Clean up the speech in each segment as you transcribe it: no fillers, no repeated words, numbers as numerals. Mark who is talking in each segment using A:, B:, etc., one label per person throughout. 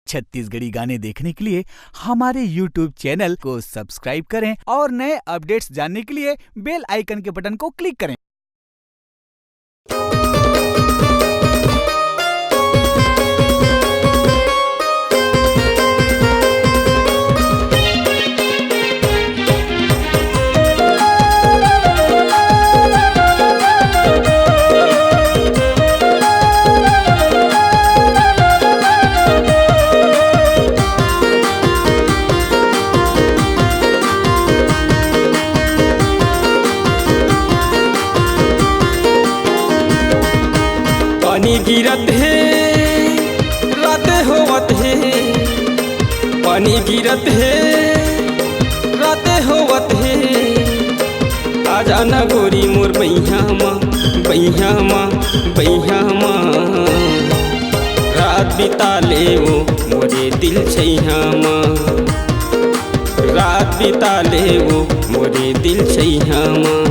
A: छत्तीसगढ़ी गाने देखने के लिए हमारे YouTube चैनल को सब्सक्राइब करें और नए अपडेट्स जानने के लिए बेल आइकन के बटन को क्लिक करें।
B: पानी गिरत है रात होवत है, पानी गिरत है रात होवत है। आ जाना गोरी मोर बैया माँ बैया माँ बैया माँ, रात बिता ले वो मोरे दिल छैया माँ, रात बिता ले वो मोरे दिल छैया माँ।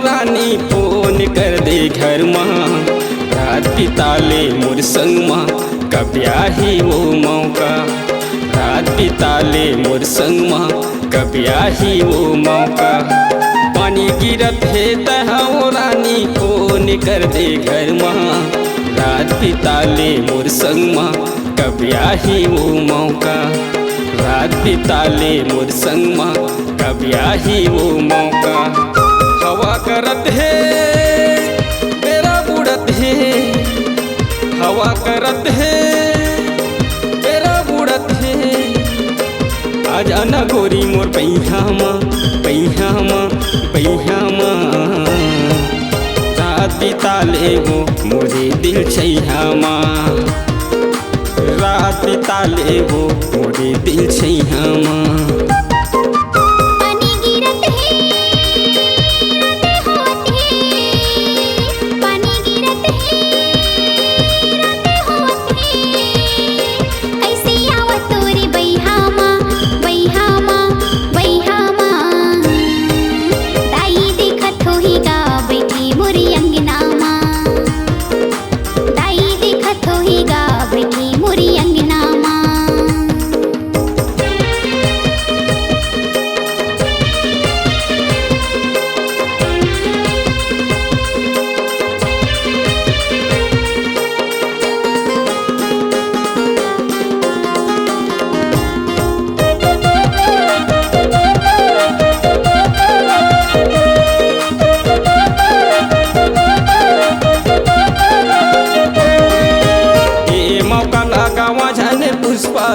B: रानी फोन कर दे घर माँ, रात बिता ले मोर संग माँ, कब आही वो मौका, रात बिता ले मोर संग माँ, कब आही वो मौका। पानी गिरत है तहाँ रानी फोन कर दे घर माँ, रात बिता ले मोर संग माँ, कब आही वो मौका, रात बिता ले मोर संग माँ, कब आही वो मौका। हवा करत है मेरा बुड़त है, हवा करत है मेरा बुड़त है। आ जाना गोरी मोर बैया माँ बैया माँ बैया माँ, रात बिता ले वो मोरे दिल छैया माँ, रात बिता ले वो मोरे दिल छैया माँ।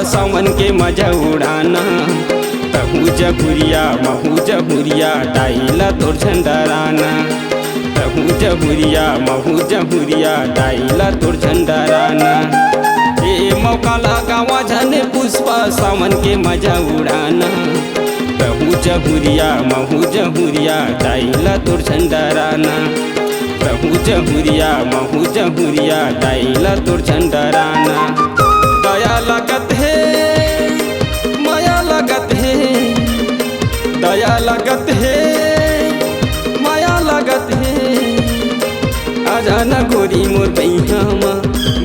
B: सावन के मजा उड़ाना, तहू जहुरिया महू जहुरिया डाइला तोर झंडराना, तहू जहुरिया महू जहुरिया डाइला तोर झंडराना। ए मौका लगावा जाने पुष्पा सावन के मजा उड़ाना, तहू जहुरिया महू जहुरिया डाइला तोर झंडराना, तहू जहुरिया महू जहुरिया डाइला तोर झंडराना। दया लगत है माया लगत है, दया लगत है माया लगत है। आ जाना गोरी मोर बैया माँ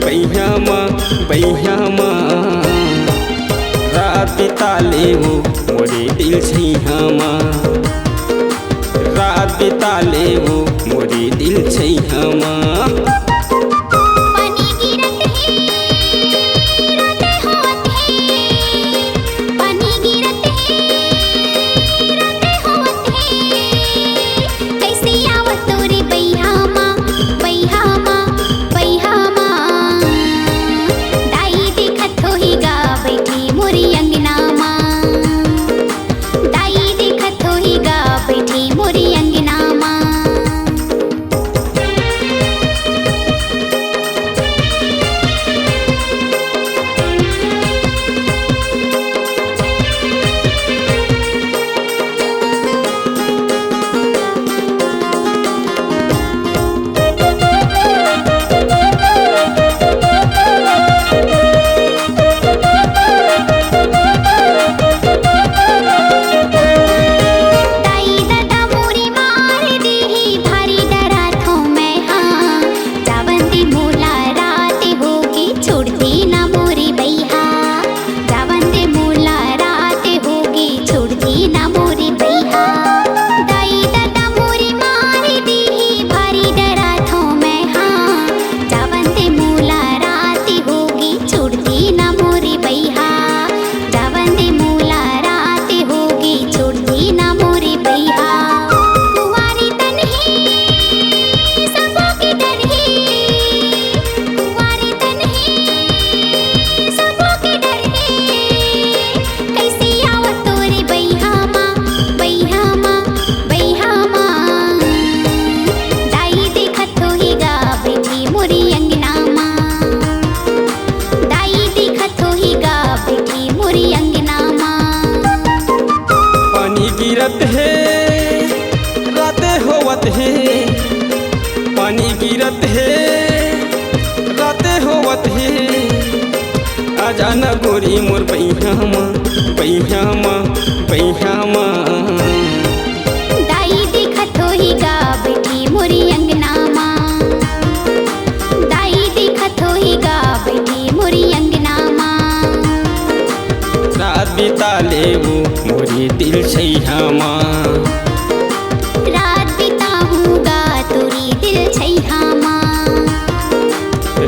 B: बैया माँ बैया माँ, रात बिता ले वो मोरे दिल छैया माँ, रात बिता ले वो मोरे दिल छैया माँ। आ जाना गोरी मोर पैहामा पैहामा पैहामा।
C: दाई देखत होही गा बैठी मोरी अंगना माँ, दाई देखत होही गा बैठी मोरी अंगना माँ।
B: रात बिता ले वो मोरी दिल छैहामा,
C: रात बिताऊंगा तोरी दिल छैहामा,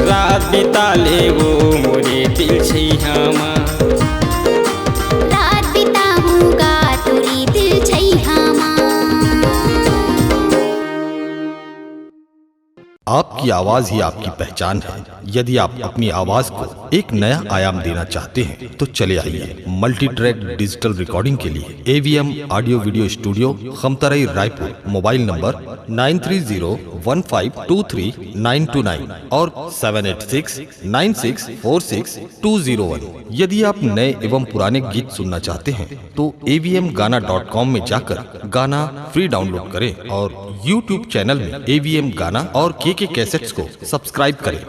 B: रात बिता ले वो मोरे दिल छैहामा।
C: रात बिताऊंगा तोरी दिल छैहामा।
D: आपकी आवाज ही आपकी पहचान है। यदि आप अपनी आवाज को एक नया आयाम देना चाहते हैं तो चले आइए मल्टी ट्रैक डिजिटल रिकॉर्डिंग के लिए AVM audio video studio Khamtarai Raipur. Mobile number 9301523929 और 7869646201। यदि आप नए एवं पुराने गीत सुनना चाहते हैं तो avmgana.com में जाकर गाना फ्री डाउनलोड करें और YouTube चैनल में AVM गाना और KK कैसेट्स को सब्सक्राइब करें।